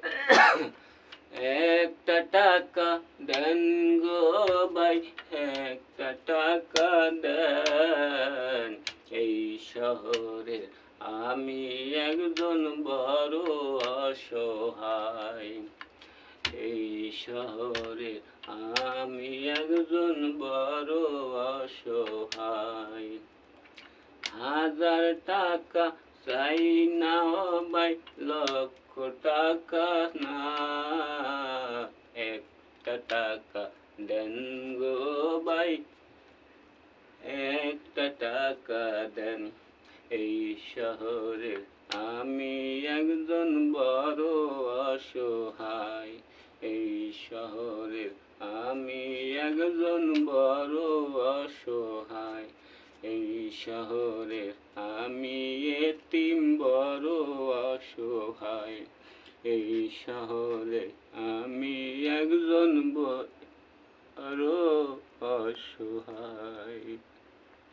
একটা টাকা দেন গো ভাই, একটা টাকা দেন। এই শহরে আমি একজন বড় অসহায়। এই শহরে আমি একজন বড় অসহায়। 1000 টাকা চাই না ভাই, লক্ষ টাকা না। একটা টাকা দেন গো ভাই, একটা টাকা দেন। এই শহরে আমি একজন বড় অসহায়। এই শহরে আমি একজন বড় অসহায়। এই শহরে আমি এতিম বড় অসহায়। এই শহরে আমি একজন বড় অসহায়।